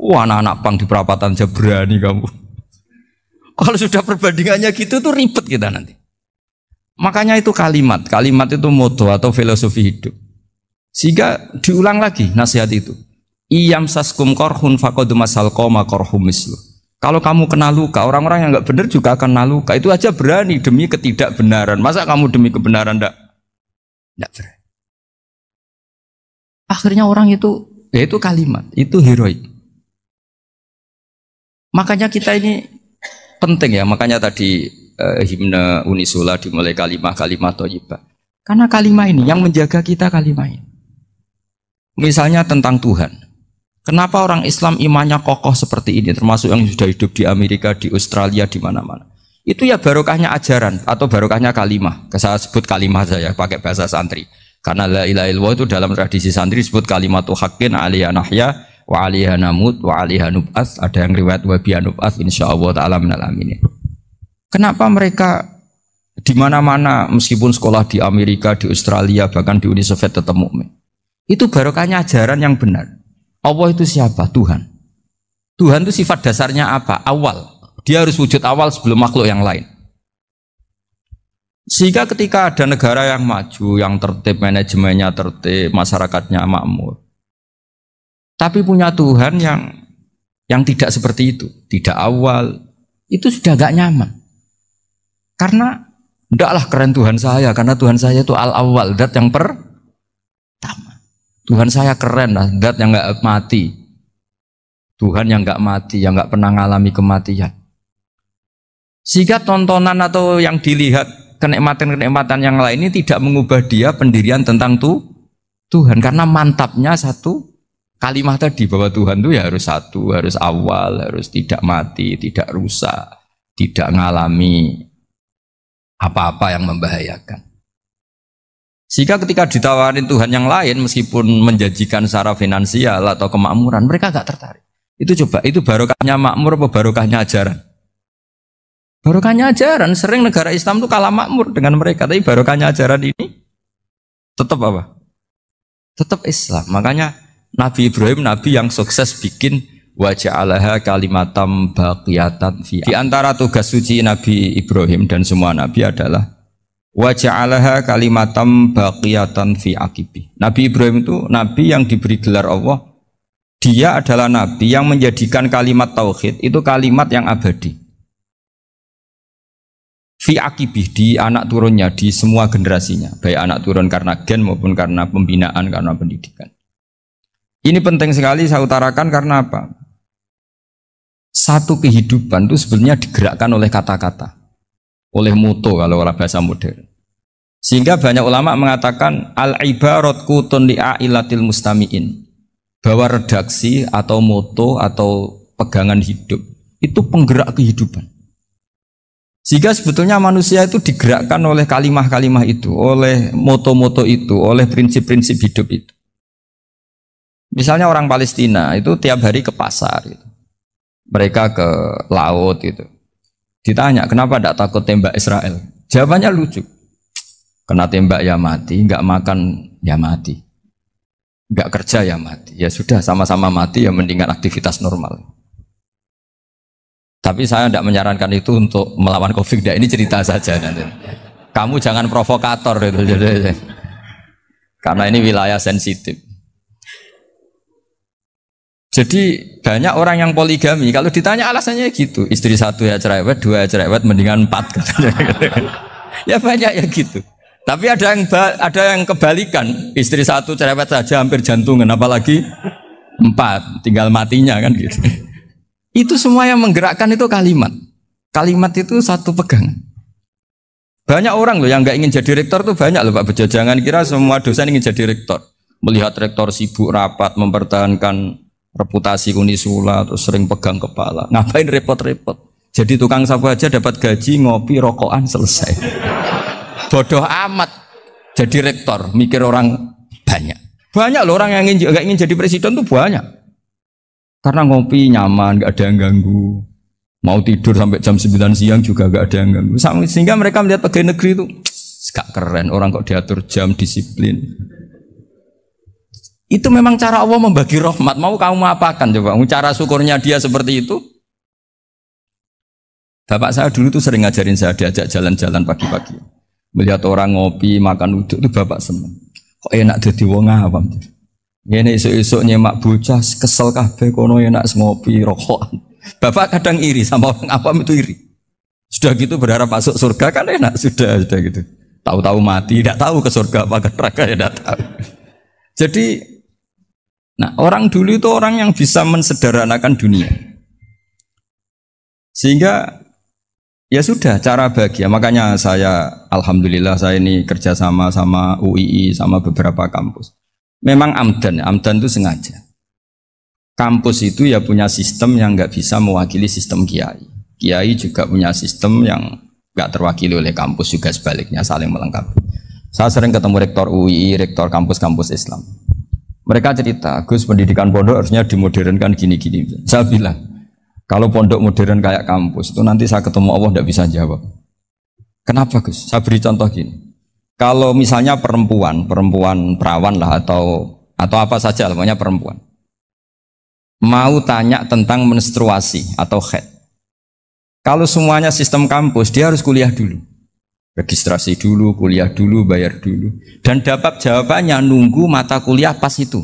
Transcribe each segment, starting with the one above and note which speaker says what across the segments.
Speaker 1: Wah, anak-anak pang di perapatan aja berani kamu. Kalau sudah perbandingannya gitu tuh ribet kita nanti. Makanya itu kalimat itu moto atau filosofi hidup. Sehingga diulang lagi nasihat itu. Iyam saskum korhun fakodu masal koma korhum mislu. Kalau kamu kena luka, orang-orang yang nggak benar juga akan kena luka. Itu aja berani demi ketidakbenaran. Masa kamu demi kebenaran enggak berani? Akhirnya orang itu, ya itu kalimat, itu heroik. Makanya kita ini penting ya, makanya tadi himne Unisula dimulai kalimah thayyibah. Karena kalimah ini yang menjaga kita kalimah ini. Misalnya tentang Tuhan. Kenapa orang Islam imannya kokoh seperti ini, termasuk yang sudah hidup di Amerika, di Australia, di mana-mana. Itu ya barokahnya ajaran atau barokahnya kalimah. Saya sebut kalimah saya pakai bahasa santri. Karena la ilaha illallah itu dalam tradisi santri disebut kalimatu haqqin alaiha nahya wa alaiha namut wa alaiha nub'ats. Ada yang riwayat wa biha nub'ats insyaallah taala minal aminin. Kenapa mereka di mana-mana meskipun sekolah di Amerika, di Australia, bahkan di Uni Soviet tetap mukmin? Itu barokahnya ajaran yang benar. Allah itu siapa? Tuhan. Tuhan itu sifat dasarnya apa? Awal. Dia harus wujud awal sebelum makhluk yang lain. Sehingga ketika ada negara yang maju, yang tertib, manajemennya tertib, masyarakatnya makmur, tapi punya Tuhan yang tidak seperti itu, tidak awal, itu sudah gak nyaman. Karena ndaklah keren Tuhan saya, karena Tuhan saya itu al-awwal, zat yang pertama. Tuhan saya keren lah, zat yang gak mati. Tuhan yang gak mati, yang gak pernah mengalami kematian. Sehingga tontonan atau yang dilihat kenikmatan-kenikmatan yang lain ini tidak mengubah dia pendirian tentang Tuhan. Karena mantapnya satu kalimat tadi bahwa Tuhan itu ya harus satu, harus awal, harus tidak mati, tidak rusak, tidak mengalami apa-apa yang membahayakan. Sehingga ketika ditawarin Tuhan yang lain meskipun menjanjikan secara finansial atau kemakmuran, mereka gak tertarik. Itu coba, itu barokahnya makmur apa barokahnya ajaran? Barokahnya ajaran. Sering negara Islam itu kalah makmur dengan mereka, tapi barokahnya ajaran ini tetap apa? Tetap Islam. Makanya Nabi Ibrahim, Nabi yang sukses bikin wa ja'alaha kalimatam baqiyatan fi. Di antara tugas suci Nabi Ibrahim dan semua Nabi adalah wa ja'alaha kalimatam baqiyatan fi aqibi. Nabi Ibrahim itu Nabi yang diberi gelar Allah. Dia adalah Nabi yang menjadikan kalimat tauhid itu kalimat yang abadi. Fi akibih, di anak turunnya, di semua generasinya, baik anak turun karena gen maupun karena pembinaan, karena pendidikan. Ini penting sekali saya utarakan karena apa? Satu kehidupan itu sebenarnya digerakkan oleh kata-kata, oleh moto kalau orang bahasa modern. Sehingga banyak ulama mengatakan al-ibarat kutun li'ailatil mustami'in, bahwa redaksi atau moto atau pegangan hidup itu penggerak kehidupan. Sehingga sebetulnya manusia itu digerakkan oleh kalimah-kalimah itu, oleh moto-moto itu, oleh prinsip-prinsip hidup itu. Misalnya orang Palestina itu tiap hari ke pasar, gitu. Mereka ke laut, gitu. Ditanya kenapa tidak takut tembak Israel? Jawabannya lucu. Kena tembak ya mati, nggak makan ya mati, nggak kerja ya mati. Ya sudah sama-sama mati ya mendingan aktivitas normal. Tapi saya tidak menyarankan itu untuk melawan COVID. Ini cerita saja nanti. Kamu jangan provokator itu. Karena ini wilayah sensitif. Jadi banyak orang yang poligami. Kalau ditanya alasannya gitu. Istri satu ya cerewet, dua ya cerewet, mendingan 4. Ya banyak ya gitu. Tapi ada yang kebalikan. Istri satu cerewet saja hampir jantungan. Apalagi 4. Tinggal matinya kan gitu. Itu semua yang menggerakkan itu kalimat. Kalimat itu satu pegangan. Banyak orang loh yang nggak ingin jadi rektor tuh banyak loh Pak Bejo. Jangan kira semua dosen ingin jadi rektor. Melihat rektor sibuk rapat, mempertahankan reputasi Unisula, terus sering pegang kepala. Ngapain repot-repot? Jadi tukang sapu aja dapat gaji, ngopi, rokokan, selesai. Bodoh amat jadi rektor, mikir orang banyak. Banyak loh orang yang nggak ingin jadi presiden tuh banyak. Karena ngopi nyaman, gak ada yang ganggu. Mau tidur sampai jam 9 siang juga gak ada yang ganggu. Sehingga mereka melihat pegawai negeri itu gak keren, orang kok diatur jam, disiplin. Itu memang cara Allah membagi rahmat. Mau kamu apakan coba? Cara syukurnya dia seperti itu. Bapak saya dulu tuh sering ngajarin saya, diajak jalan-jalan pagi-pagi. Melihat orang ngopi, makan uduk itu bapak seneng. Kok enak jadi wong awam. Ngene esuk-esuk nyemak bocah kesel kabeh kono enak ngopi rokokan. Bapak kadang iri sama orang awam itu iri. Sudah gitu berharap masuk surga kan enak sudah gitu. Tahu-tahu mati, tidak tahu ke surga apa ke neraka ya tidak tahu. Jadi nah, orang dulu itu orang yang bisa mensederhanakan dunia. Sehingga ya sudah cara bahagia. Makanya saya alhamdulillah saya ini kerjasama sama UII sama beberapa kampus. Memang amdan itu sengaja. Kampus itu ya punya sistem yang nggak bisa mewakili sistem kiai. Kiai juga punya sistem yang nggak terwakili oleh kampus juga sebaliknya saling melengkapi. Saya sering ketemu rektor UII, rektor kampus-kampus Islam. Mereka cerita, Gus pendidikan pondok harusnya dimodernkan gini-gini. Saya bilang, kalau pondok modern kayak kampus itu nanti saya ketemu Allah tidak bisa jawab. Kenapa Gus? Saya beri contoh gini. Kalau misalnya perempuan perawan lah atau apa saja, namanya perempuan, mau tanya tentang menstruasi atau haid. Kalau semuanya sistem kampus, dia harus kuliah dulu, registrasi dulu, kuliah dulu, bayar dulu, dan dapat jawabannya nunggu mata kuliah pas itu.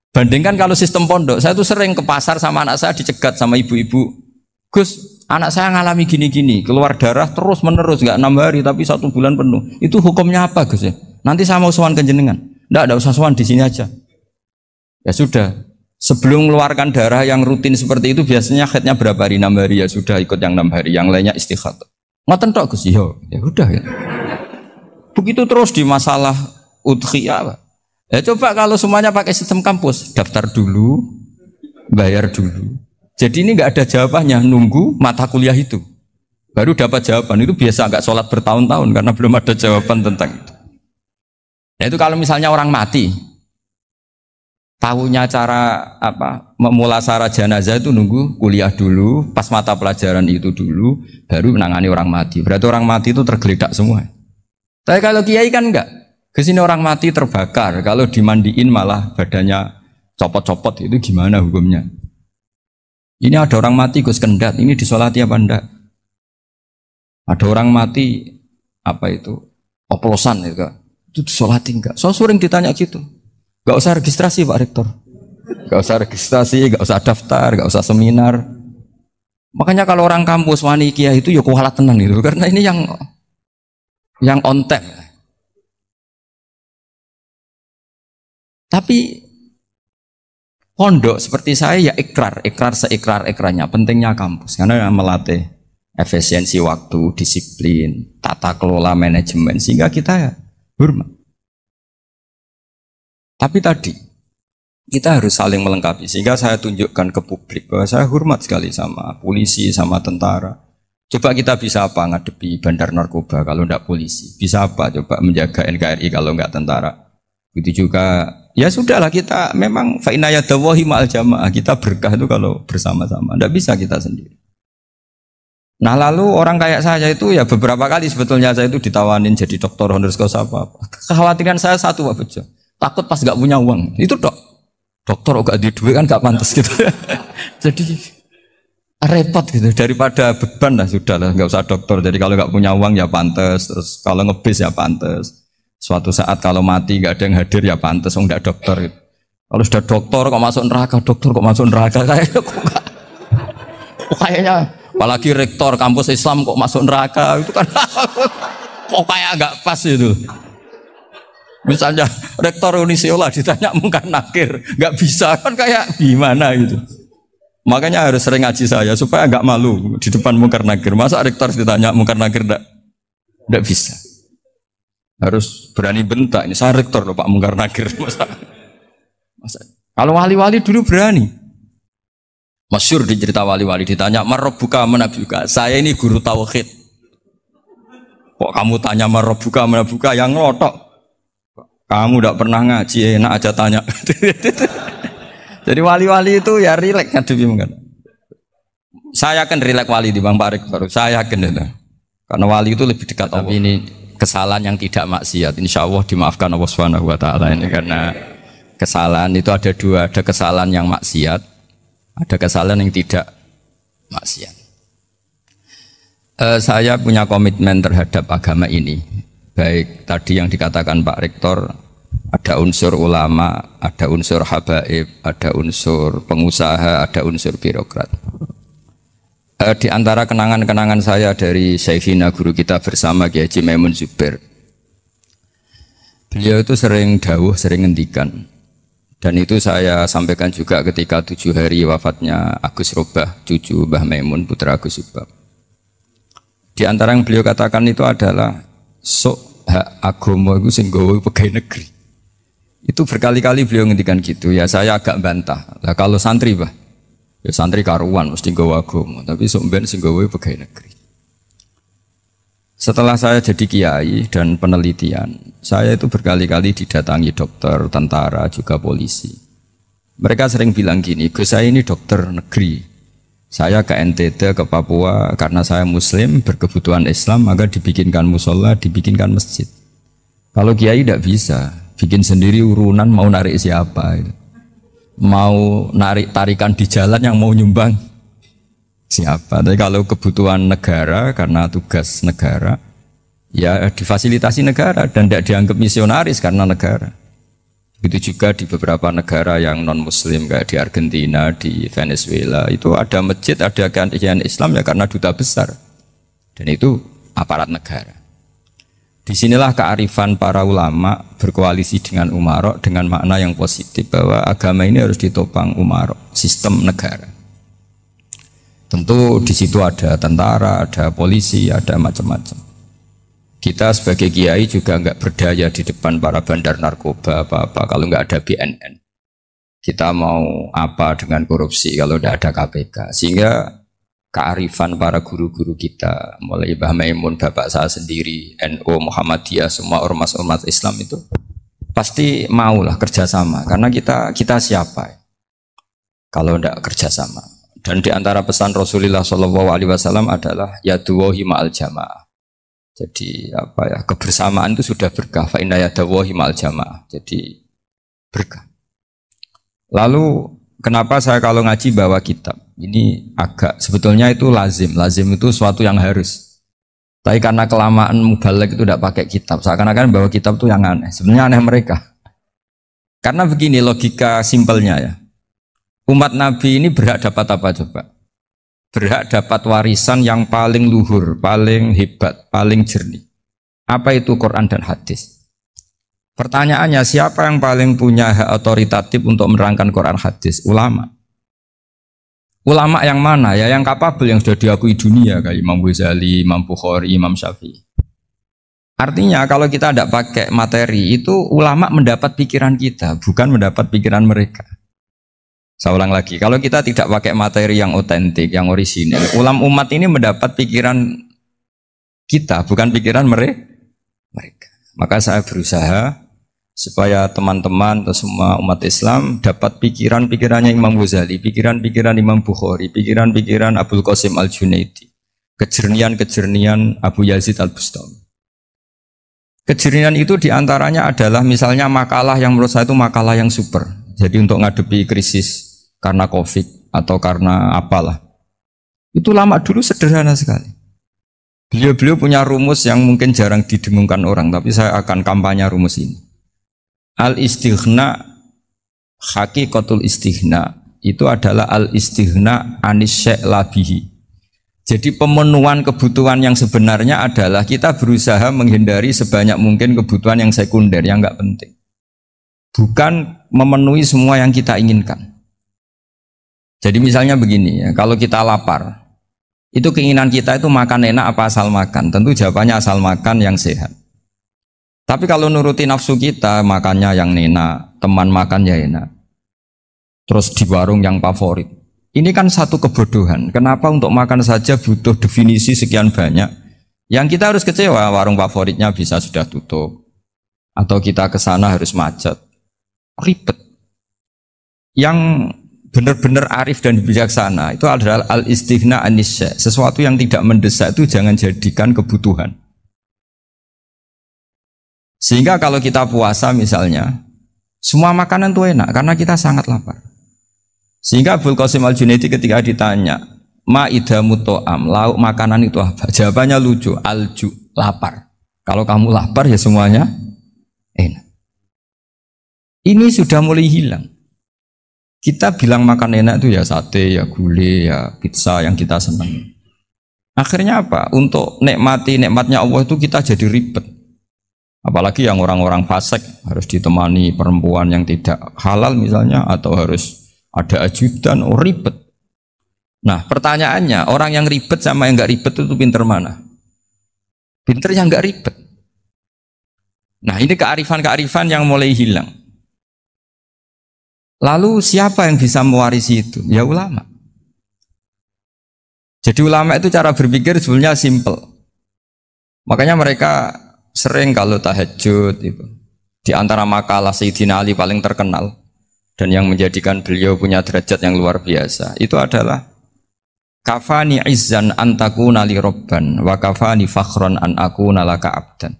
Speaker 1: Bandingkan kalau sistem pondok, saya tuh sering ke pasar sama anak saya dicegat sama ibu-ibu, Gus. Anak saya ngalami gini-gini, keluar darah terus menerus, nggak 6 hari tapi 1 bulan penuh. Itu hukumnya apa Gus ya? Nanti saya mau sowan ke jenengan. Nggak usah sowan di sini aja. Ya sudah. Sebelum mengeluarkan darah yang rutin seperti itu biasanya haidnya berapa hari? 6 hari ya sudah ikut yang 6 hari, yang lainnya istighatsah. Ngoten tok Gus ya. Ya udah ya. Begitu terus di masalah udhiyah. Ya coba kalau semuanya pakai sistem kampus, daftar dulu, bayar dulu. Jadi ini nggak ada jawabannya, nunggu mata kuliah itu baru dapat jawaban. Itu biasa nggak sholat bertahun-tahun karena belum ada jawaban tentang itu. Nah itu kalau misalnya orang mati, tahunya cara apa memulasara jenazah itu nunggu kuliah dulu, pas mata pelajaran itu dulu, baru menangani orang mati. Berarti orang mati itu tergeledak semua. Tapi kalau kiai kan enggak. Kesini orang mati terbakar, kalau dimandiin malah badannya copot-copot, itu gimana hukumnya? Ini ada orang mati Gus Kendat, ini disolati apa enggak? Ada orang mati apa itu oplosan itu disolati enggak? So sering ditanya gitu. Enggak usah registrasi Pak Rektor, enggak usah registrasi, enggak usah daftar, enggak usah seminar. Makanya kalau orang kampus wani kiai itu ya kualat tenang itu, karena ini yang on time. Tapi pondok seperti saya ya ikrar seikrar-ikrarnya pentingnya kampus karena melatih efisiensi waktu, disiplin, tata kelola manajemen sehingga kita ya hormat. Tapi tadi kita harus saling melengkapi sehingga saya tunjukkan ke publik bahwa saya hormat sekali sama polisi, sama tentara. Coba kita bisa apa ngadepi bandar narkoba kalau enggak polisi? Bisa apa coba menjaga NKRI kalau enggak tentara? Itu juga ya sudahlah kita memang fa inna yadallahi ma'al jamaah, kita berkah itu kalau bersama-sama, tidak bisa kita sendiri. Nah lalu orang kayak saya itu ya beberapa kali sebetulnya saya itu ditawanin jadi dokter honoris causa apa. Kekhawatiran saya satu Pak Bejo, takut pas nggak punya uang itu dokter gak di duit kan gak pantas gitu. Jadi repot gitu, daripada beban lah sudah lah nggak usah dokter. Jadi kalau nggak punya uang ya pantas, terus kalau ngebis ya pantas. Suatu saat kalau mati nggak ada yang hadir ya pantas, nggak dokter. Gitu. Kalau sudah dokter kok masuk neraka, dokter kok masuk neraka kayaknya, apalagi rektor kampus Islam kok masuk neraka itu kan kok kayak nggak pas itu. Misalnya rektor Unisiola ditanya mungkar nakir, nggak bisa kan kayak gimana gitu. Makanya harus sering ngaji saya supaya nggak malu di depan mungkar nakir. Masa rektor ditanya mungkar nakir nggak bisa. Harus berani bentak, ini saya rektor loh Pak mungkar nakir. Masa. Kalau wali-wali dulu berani. Masyhur di cerita wali-wali ditanya marabbuka manabuka, saya ini guru tauhid. Kok kamu tanya marabbuka manabuka yang ngelotok? Kamu tidak pernah ngaji, enak aja tanya. Jadi wali-wali itu ya rileks ngadepi mungkin. Saya yakin rileks wali di Bang Pak Rektor, saya yakin itu. Karena wali itu lebih dekat Allah. Tapi ini kesalahan yang tidak maksiat. Insya Allah dimaafkan Allah Subhanahu Wa Taala ini karena kesalahan itu ada dua, ada kesalahan yang maksiat, ada kesalahan yang tidak maksiat. Saya punya komitmen terhadap agama ini. Baik tadi yang dikatakan Pak Rektor, ada unsur ulama, ada unsur habaib, ada unsur pengusaha, ada unsur birokrat. Di antara kenangan-kenangan saya dari Syekhina guru kita bersama Kiai Haji Maimun Zubair, beliau itu sering dawuh, sering ngendikan, dan itu saya sampaikan juga ketika 7 hari wafatnya Agus Robah, cucu Mbah Maimun, putra Agus Robah. Di antara yang beliau katakan itu adalah sok hak agama itu sing gawe pegawai negeri. Itu berkali-kali beliau ngendikan gitu. Ya saya agak bantah. Lah kalau santri, Bah, ya santri karuan mesti gawe agama, tapi sok ben sing gawe pegawai negeri. Setelah saya jadi kiai dan penelitian, saya itu berkali-kali didatangi dokter, tentara, juga polisi. Mereka sering bilang gini, Gus saya ini dokter negeri. Saya ke NTT, ke Papua, karena saya muslim, berkebutuhan Islam, maka dibikinkan musola, dibikinkan masjid. Kalau kiai tidak bisa, bikin sendiri urunan, mau narik siapa? Mau narik tarikan di jalan yang mau nyumbang siapa? Tapi kalau kebutuhan negara, karena tugas negara, ya difasilitasi negara, dan tidak dianggap misionaris karena negara. Begitu juga di beberapa negara yang non-muslim kayak di Argentina, di Venezuela, itu ada masjid, ada kajian Islam ya karena duta besar. Dan itu aparat negara. Disinilah kearifan para ulama berkoalisi dengan umarok dengan makna yang positif bahwa agama ini harus ditopang umarok, sistem negara. Tentu di situ ada tentara, ada polisi, ada macam-macam. Kita sebagai kiai juga nggak berdaya di depan para bandar narkoba apa-apa kalau nggak ada BNN. Kita mau apa dengan korupsi kalau tidak ada KPK. Sehingga kearifan para guru-guru kita, mulai Mbah Maimun, bapak saya sendiri, NU, Muhammadiyah, semua ormas-ormas Islam itu pasti maulah kerjasama. Karena kita siapa kalau tidak kerjasama. Dan di antara pesan Rasulullah SAW adalah yaduwahi ma'al jamaah. Jadi apa ya, kebersamaan itu sudah berkah. Fa inna yadallahi ma'al jamaah. Jadi berkah. Lalu kenapa saya kalau ngaji bawa kitab? Ini agak sebetulnya itu lazim. Lazim itu suatu yang harus. Tapi karena kelamaan mubalek itu tidak pakai kitab. Seakan-akan bawa kitab itu yang aneh. Sebenarnya aneh mereka. Karena begini logika simpelnya ya. Umat Nabi ini berhak dapat apa coba? Berhak dapat warisan yang paling luhur, paling hebat, paling jernih. Apa itu Quran dan hadis? Pertanyaannya, siapa yang paling punya hak otoritatif untuk menerangkan Quran hadis? Ulama. Ulama yang mana? Ya yang kapabel, yang sudah diakui dunia, kayak Imam Ghazali, Imam Bukhari, Imam Syafi'i. Artinya kalau kita tidak pakai materi, itu ulama mendapat pikiran kita, bukan mendapat pikiran mereka. Saya ulang lagi, kalau kita tidak pakai materi yang otentik, yang orisinil, umat ini mendapat pikiran kita, bukan pikiran mereka. Maka saya berusaha supaya teman-teman atau semua umat Islam dapat pikiran-pikirannya Imam Ghazali, pikiran-pikiran Imam Bukhari, pikiran-pikiran Abul Qasim Al-Junaidi, kejernian-kejernian Abu Yazid Al-Bustami. Kejernian itu diantaranya adalah misalnya makalah yang menurut saya itu makalah yang super. Jadi untuk ngadepi krisis karena COVID atau karena apalah, itu lama dulu sederhana sekali. Beliau punya rumus yang mungkin jarang didengungkan orang, tapi saya akan kampanye rumus ini. Al-istighna, hakikatul istighna, itu adalah al-istighna anis syai' labihi. Jadi pemenuhan kebutuhan yang sebenarnya adalah kita berusaha menghindari sebanyak mungkin kebutuhan yang sekunder, yang enggak penting. Bukan memenuhi semua yang kita inginkan. Jadi misalnya begini ya, kalau kita lapar, itu keinginan kita itu makan enak apa asal makan? Tentu jawabannya asal makan yang sehat. Tapi kalau nuruti nafsu kita, makannya yang enak, teman makan ya enak. Terus di warung yang favorit. Ini kan satu kebodohan. Kenapa untuk makan saja butuh definisi sekian banyak? Yang kita harus kecewa, warung favoritnya bisa sudah tutup. Atau kita ke sana harus macet. Ribet. Yang benar-benar arif dan bijaksana itu adalah al-istighna anisya. Sesuatu yang tidak mendesak itu jangan jadikan kebutuhan. Sehingga kalau kita puasa misalnya, semua makanan itu enak karena kita sangat lapar. Sehingga Abul Qasim Al-Junaidi ketika ditanya, ma'idamu to'am, lauk makanan itu apa? Jawabannya lucu, alju, lapar. Kalau kamu lapar ya semuanya enak. Ini sudah mulai hilang. Kita bilang makan enak itu ya sate, ya gulai, ya pizza yang kita senang. Akhirnya apa? Untuk nikmati nikmatnya Allah itu kita jadi ribet. Apalagi yang orang-orang fasik harus ditemani perempuan yang tidak halal misalnya, atau harus ada ajudan, ribet. Nah pertanyaannya, orang yang ribet sama yang nggak ribet itu pinter mana? Pinter yang nggak ribet. Nah ini kearifan-kearifan yang mulai hilang. Lalu siapa yang bisa mewarisi itu? Ya ulama. Jadi ulama itu cara berpikir sebenarnya simple. Makanya mereka sering kalau tahajud itu, di antara makalah Sayyidina Ali paling terkenal dan yang menjadikan beliau punya derajat yang luar biasa itu adalah kafani izzan antakuna li robban wa kafani fakhron an akuna laka abdan.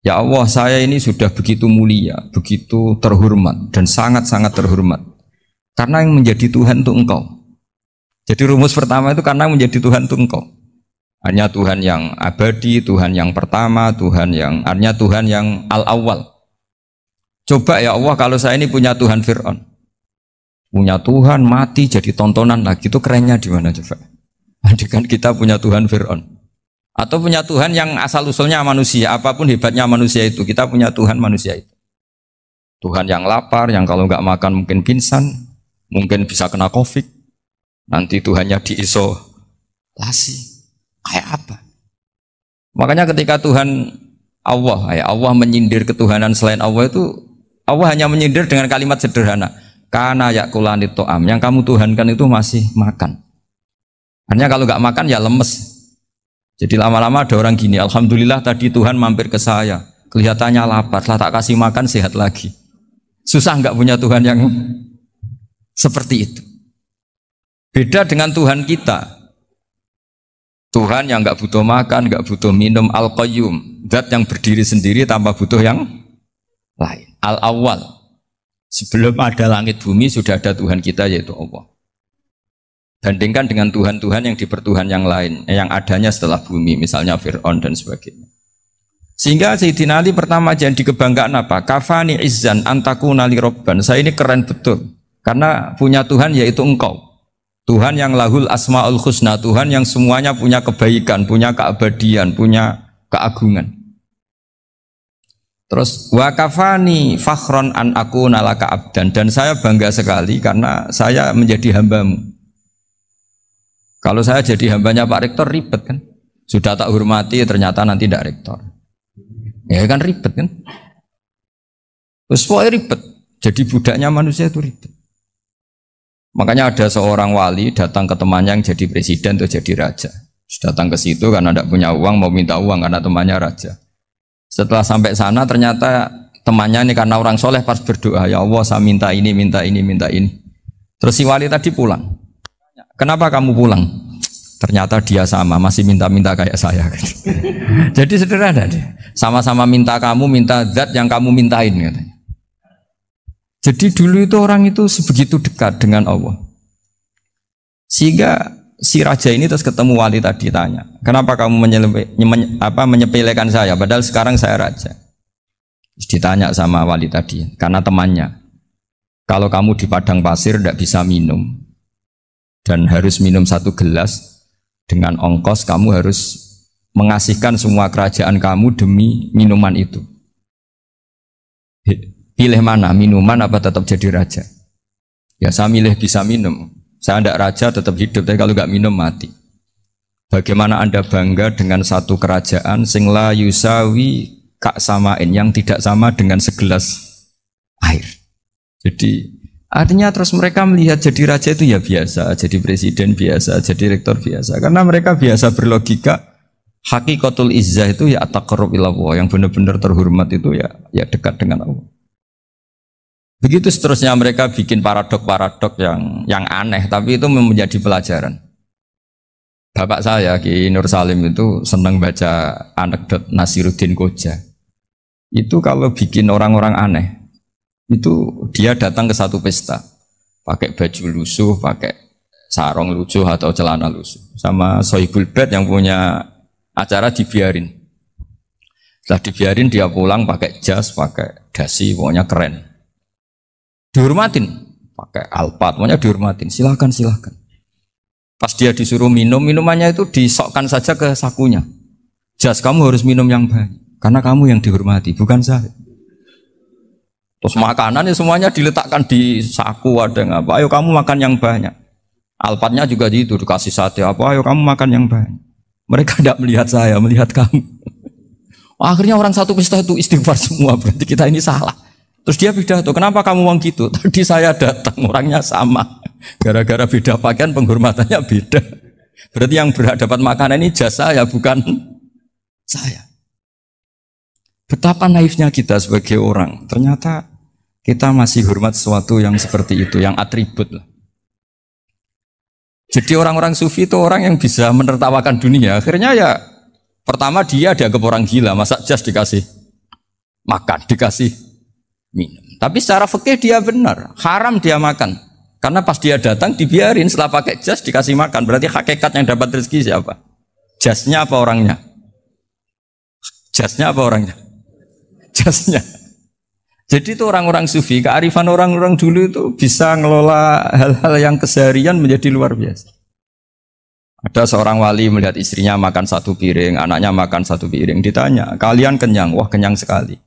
Speaker 1: Ya Allah, saya ini sudah begitu mulia, begitu terhormat dan sangat-sangat terhormat karena yang menjadi Tuhan itu Engkau. Jadi rumus pertama itu karena menjadi Tuhan itu Engkau. Hanya Tuhan yang abadi, Tuhan yang pertama, hanya Tuhan yang al-awwal. Coba ya Allah, kalau saya ini punya Tuhan Fir'aun, punya Tuhan mati jadi tontonan lagi, itu kerennya di mana coba? Andaikan kita punya Tuhan Fir'aun, atau punya Tuhan yang asal usulnya manusia, apapun hebatnya manusia itu, kita punya Tuhan manusia itu. Tuhan yang lapar, yang kalau nggak makan mungkin pingsan, mungkin bisa kena COVID, nanti Tuhannya diisolasi. Kayak apa? Makanya ketika Tuhan Allah menyindir ketuhanan selain Allah itu, Allah hanya menyindir dengan kalimat sederhana, kana yakulani to'am, yang kamu tuhankan itu masih makan. Hanya kalau nggak makan ya lemes. Jadi lama-lama ada orang gini, alhamdulillah tadi Tuhan mampir ke saya, kelihatannya lapar, setelah tak kasih makan sehat lagi. Susah nggak punya Tuhan yang seperti itu. Beda dengan Tuhan kita. Tuhan yang nggak butuh makan, nggak butuh minum, al-qayyum, zat yang berdiri sendiri tanpa butuh yang lain. Al-awwal, sebelum ada langit bumi sudah ada Tuhan kita yaitu Allah. Bandingkan dengan Tuhan-Tuhan yang dipertuhan yang lain, yang adanya setelah bumi, misalnya Fir'aun dan sebagainya. Sehingga Sayyidina Ali pertama jadi kebanggaan apa? Kafani izzan antakuna li robban. Saya ini keren betul, karena punya Tuhan yaitu Engkau. Tuhan yang lahul asma'ul husna, Tuhan yang semuanya punya kebaikan, punya keabadian, punya keagungan. Terus wa kafani fakhron an akuna laka abdan, dan saya bangga sekali karena saya menjadi hambamu. Kalau saya jadi hambanya Pak Rektor ribet kan? Sudah tak hormati ternyata nanti tidak rektor. Ya kan ribet kan? Terus pokoknya ribet. Jadi budaknya manusia itu ribet. Makanya ada seorang wali datang ke temannya yang jadi presiden atau jadi raja. Datang ke situ karena tidak punya uang, mau minta uang karena temannya raja. Setelah sampai sana ternyata temannya ini karena orang soleh pas berdoa, ya Allah saya minta ini, minta ini, minta ini. Terus si wali tadi pulang. Kenapa kamu pulang? Ternyata dia sama, masih minta-minta kayak saya. Jadi sederhana deh. Sama-sama minta kamu, minta zat yang kamu mintain katanya. Jadi dulu itu orang itu sebegitu dekat dengan Allah. Sehingga si raja ini terus ketemu wali tadi tanya, kenapa kamu menyepelekan saya padahal sekarang saya raja? Terus ditanya sama wali tadi, karena temannya, kalau kamu di padang pasir tidak bisa minum dan harus minum 1 gelas, dengan ongkos kamu harus mengasihkan semua kerajaan kamu demi minuman itu. Pilih mana, minuman apa tetap jadi raja? Ya saya milih bisa minum. Saya tidak raja tetap hidup, tapi kalau nggak minum mati. Bagaimana Anda bangga dengan satu kerajaan sing la yusawi kak samain, yang tidak sama dengan segelas air. Jadi artinya terus mereka melihat jadi raja itu ya biasa, jadi presiden biasa, jadi rektor biasa. Karena mereka biasa berlogika hakikatul izzah itu ya at-taqarrub ila Allah, yang benar-benar terhormat itu ya dekat dengan Allah. Begitu seterusnya mereka bikin paradok-paradok yang aneh, tapi itu menjadi pelajaran. Bapak saya Ki Nur Salim itu senang baca anekdot Nasiruddin Koja. itu kalau bikin orang-orang aneh, itu dia datang ke satu pesta, pakai baju lusuh, pakai sarung lusuh atau celana lusuh, sama sohibul bed yang punya acara dibiarin. Setelah dibiarin dia pulang pakai jas, pakai dasi, pokoknya keren. Dihormatin, pakai alpat, pokoknya dihormatin. Silakan, silakan. Pas dia disuruh minum, minumannya itu disokkan saja ke sakunya. Jas, kamu harus minum yang banyak, karena kamu yang dihormati, bukan saya. Terus makanan ya semuanya diletakkan di saku, ada nggak? Ayo kamu makan yang banyak. Alpatnya juga gitu, dikasih sate apa? Ayo kamu makan yang banyak. Mereka tidak melihat saya, melihat kamu. Akhirnya orang satu pesta itu istighfar semua, berarti kita ini salah. Terus dia pidato, kenapa kamu uang gitu? Tadi saya datang, orangnya sama. Gara-gara beda pakaian, penghormatannya beda. Berarti yang berhak dapat makanan ini jasa ya, bukan saya. Betapa naifnya kita sebagai orang. Ternyata kita masih hormat sesuatu yang seperti itu, yang atribut lah. Jadi orang-orang sufi itu orang yang bisa menertawakan dunia. Akhirnya ya, pertama dia dianggap orang gila, masa jas dikasih makan, dikasih minum. Tapi secara fikih dia benar, haram dia makan. Karena pas dia datang dibiarin, setelah pakai jas dikasih makan. Berarti hakikat yang dapat rezeki siapa? Jasnya apa orangnya? Jasnya apa orangnya? Jasnya. Jadi itu orang-orang sufi, kearifan orang-orang dulu itu bisa ngelola hal-hal yang keseharian menjadi luar biasa. Ada seorang wali melihat istrinya makan satu piring, anaknya makan satu piring. Ditanya, kalian kenyang? Wah, kenyang sekali.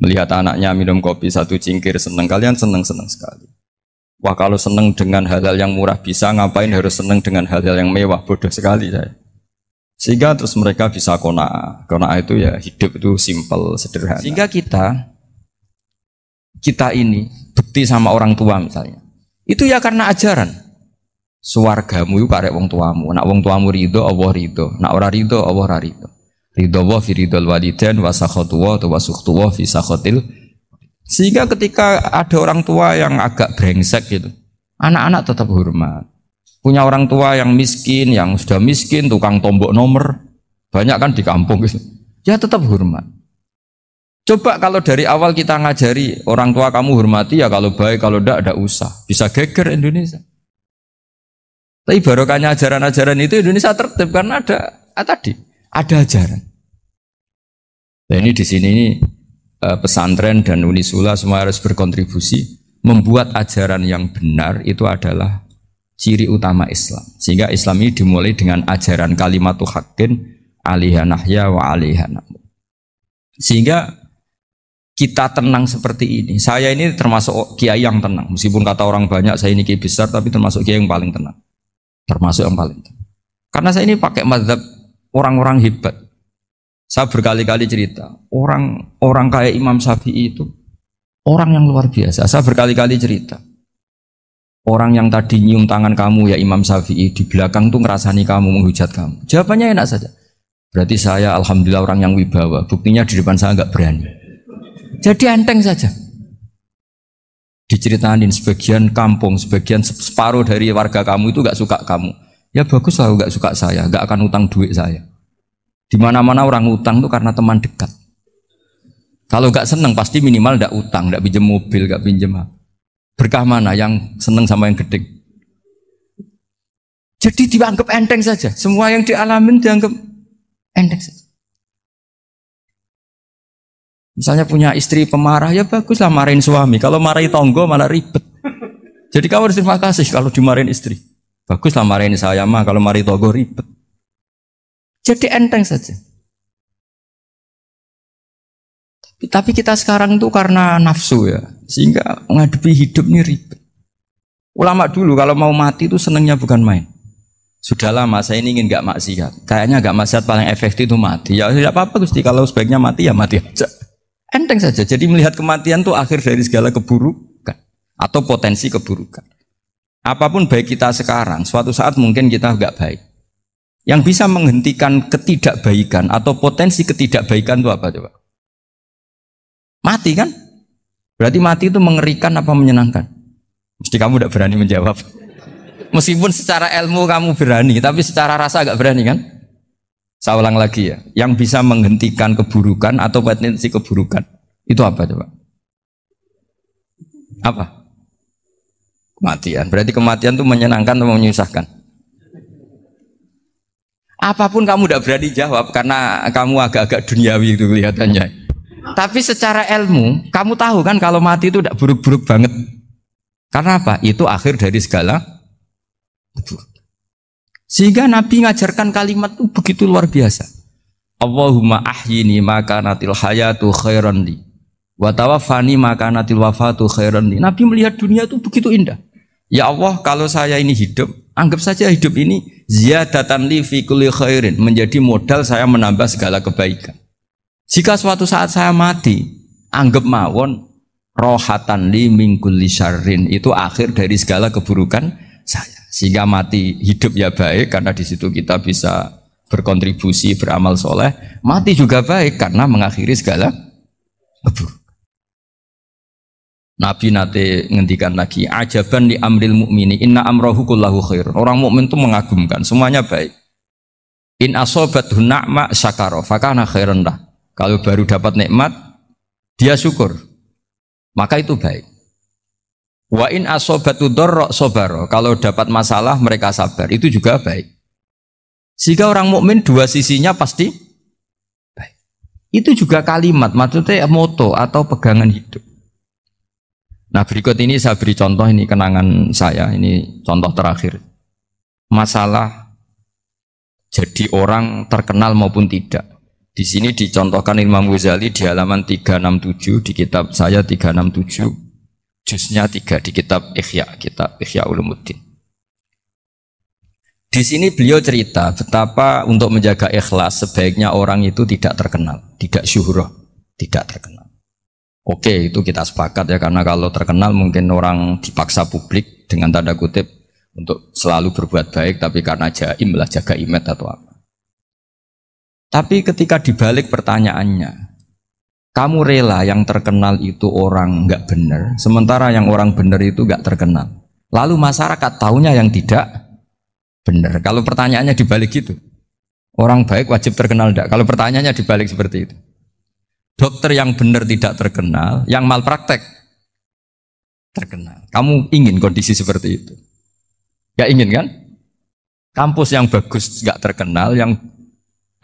Speaker 1: Melihat anaknya minum kopi satu cingkir, senang. Kalian senang-senang sekali. Wah, kalau senang dengan hal-hal yang murah bisa, ngapain harus senang dengan hal-hal yang mewah? Bodoh sekali saya. Sehingga terus mereka bisa qanaah. Qanaah itu ya hidup itu simple, sederhana. Sehingga kita ini bekti sama orang tua misalnya. Itu ya karena ajaran. Suwargamu itu karek wong tuamu. Nak wong tuamu ridho, Allah ridho. Nak ora ridho, Allah ora ridho. Ridho wa fi ridhol walidain wa sakhatu wa sukhtu wa fi sakhatil. Sehingga ketika ada orang tua yang agak brengsek gitu, anak-anak tetap hormat. Punya orang tua yang miskin, yang sudah miskin, tukang tombok nomor, banyak kan di kampung gitu. Ya tetap hormat. Coba kalau dari awal kita ngajari orang tua kamu hormati ya, kalau baik, kalau tidak usah. Bisa geger Indonesia. Tapi barokahnya ajaran-ajaran itu Indonesia tertib karena ada ajaran. Nah ini di sini ini pesantren dan Unisula semua harus berkontribusi membuat ajaran yang benar itu adalah ciri utama Islam. Sehingga Islam ini dimulai dengan ajaran kalimatu haqqin alaiha nahya wa alaiha namut. Sehingga kita tenang seperti ini. Saya ini termasuk kiai yang tenang. Meskipun kata orang banyak saya ini kiai besar, tapi termasuk kiai yang paling tenang. Termasuk yang paling tenang. Karena saya ini pakai mazhab orang-orang hebat. Saya berkali-kali cerita, orang kayak Imam Syafi'i itu orang yang luar biasa. Saya berkali-kali cerita, orang yang tadi nyium tangan kamu ya Imam Syafi'i, di belakang tuh ngerasani kamu, menghujat kamu. Jawabannya enak saja. Berarti saya alhamdulillah orang yang wibawa. Buktinya di depan saya nggak berani. Jadi enteng saja. Diceritain sebagian kampung, sebagian separuh dari warga kamu itu nggak suka kamu. Ya bagus lah nggak suka saya, nggak akan utang duit saya. Di mana-mana orang utang tuh karena teman dekat. Kalau nggak seneng pasti minimal nggak utang, nggak pinjam mobil, nggak pinjam apa. Berkah mana yang seneng sama yang gede? Jadi dianggap enteng saja. Semua yang dialamin dianggap enteng saja. Misalnya punya istri pemarah, ya baguslah marahin suami. Kalau marahin tonggo malah ribet. Jadi kamu harus terima kasih kalau dimarahin istri. Baguslah marahin saya mah, kalau marahin tonggo ribet. Jadi enteng saja. Tapi kita sekarang itu karena nafsu ya, sehingga menghadapi hidup ini ribet. Ulama dulu kalau mau mati itu senengnya bukan main. Sudah lama saya ini ingin gak maksiat. Kayaknya gak maksiat paling efektif itu mati. Ya tidak apa-apa Gusti, kalau sebaiknya mati ya mati aja. Enteng saja. Jadi melihat kematian itu akhir dari segala keburukan atau potensi keburukan. Apapun baik kita sekarang, suatu saat mungkin kita gak baik. Yang bisa menghentikan ketidakbaikan atau potensi ketidakbaikan itu apa coba? Mati kan? Berarti mati itu mengerikan apa menyenangkan? Mesti kamu tidak berani menjawab. Meskipun secara ilmu kamu berani, tapi secara rasa agak berani kan? Saya ulang lagi ya, yang bisa menghentikan keburukan atau potensi keburukan itu apa coba? Apa? Kematian. Berarti kematian itu menyenangkan atau menyusahkan? Apapun kamu tidak berani jawab karena kamu agak-agak duniawi itu kelihatannya. Tapi secara ilmu, kamu tahu kan kalau mati itu tidak buruk-buruk banget. Karena apa? Itu akhir dari segala keburukan. Sehingga Nabi ngajarkan kalimat itu begitu luar biasa. Allahumma ahyini maka natil hayatu khairan li wa tawaffani maka natil wafatu khairan li. Nabi melihat dunia itu begitu indah. Ya Allah, kalau saya ini hidup, anggap saja hidup ini ziyadatan li fi kulli khairin, menjadi modal saya menambah segala kebaikan. Jika suatu saat saya mati, anggap mawon rohatan li min kulli syarrin, itu akhir dari segala keburukan saya. Sehingga mati hidup ya baik karena di situ kita bisa berkontribusi beramal soleh. Mati juga baik karena mengakhiri segala keburukan. Nabi nate ngendikan lagi, ajaban li amril mu'mini inna amrahu kullahu khair. Orang mukmin itu mengagumkan, semuanya baik. In asobathu na'ma syakara fakana khairan lah. Kalau baru dapat nikmat, dia syukur, maka itu baik. Wa in asobatu dorro sobaro, kalau dapat masalah mereka sabar, itu juga baik. Sehingga orang mukmin dua sisinya pasti baik. Itu juga kalimat, maksudnya moto atau pegangan hidup. Nah berikut ini saya beri contoh, ini kenangan saya, ini contoh terakhir. Masalah jadi orang terkenal maupun tidak. Di sini dicontohkan Imam Ghazali di halaman 367 di kitab saya 367. Juznya 3 di kitab Ihya Ulumuddin. Di sini beliau cerita betapa untuk menjaga ikhlas sebaiknya orang itu tidak terkenal, tidak syuhrah, tidak terkenal. Oke, itu kita sepakat ya, karena kalau terkenal mungkin orang dipaksa publik dengan tanda kutip untuk selalu berbuat baik, tapi karena jaim lah, jaga image atau apa. Tapi ketika dibalik pertanyaannya, kamu rela yang terkenal itu orang nggak benar, sementara yang orang benar itu nggak terkenal. Lalu masyarakat tahunya yang tidak benar. Kalau pertanyaannya dibalik gitu, orang baik wajib terkenal enggak? Kalau pertanyaannya dibalik seperti itu, dokter yang benar tidak terkenal, yang malpraktek terkenal. Kamu ingin kondisi seperti itu? Gak ingin kan? Kampus yang bagus nggak terkenal,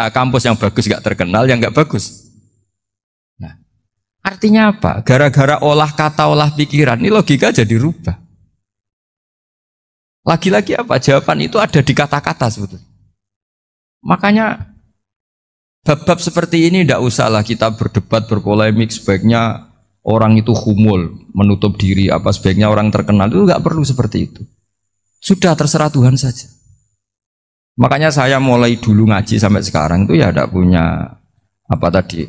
Speaker 1: kampus yang bagus nggak terkenal, yang nggak bagus. Artinya apa? Gara-gara olah kata, olah pikiran, ini logika jadi rubah. Lagi-lagi apa? Jawaban itu ada di kata-kata sebetulnya. Makanya bab-bab seperti ini tidak usahlah kita berdebat, berpolemik. Sebaiknya orang itu humul, menutup diri, apa sebaiknya orang terkenal, itu nggak perlu seperti itu. Sudah terserah Tuhan saja. Makanya saya mulai dulu ngaji sampai sekarang itu ya tidak punya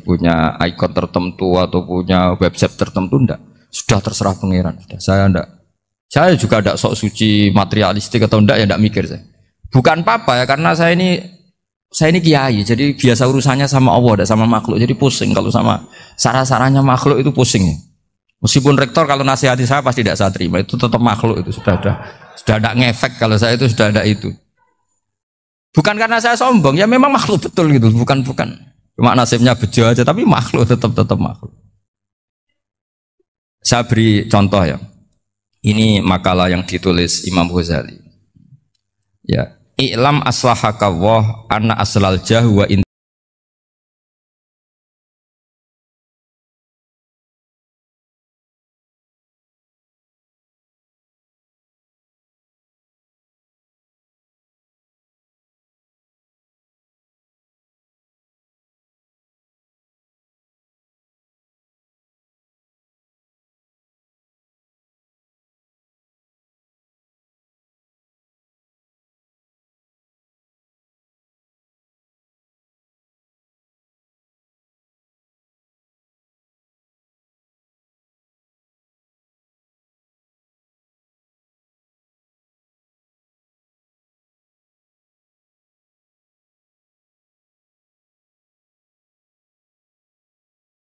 Speaker 1: punya ikon tertentu atau punya website tertentu, enggak. Sudah terserah pangeran. Saya juga enggak sok suci materialistik atau enggak, ya enggak mikir saya. Bukan apa-apa ya, karena saya ini kiai, jadi biasa urusannya sama Allah, enggak sama makhluk. Jadi pusing kalau sama sarah-sarahnya makhluk itu pusing. Meskipun rektor kalau nasihati saya pasti tidak saya terima, itu tetap makhluk, itu sudah ada ngefek kalau saya itu sudah ada itu. Bukan karena saya sombong, ya memang makhluk betul gitu, bukan. Cuma nasibnya bejo aja, tapi makhluk tetap makhluk. Saya beri contoh ya. Ini makalah yang ditulis Imam Ghazali. Ya, i'lam aslahaka Allah anna aslal jahwa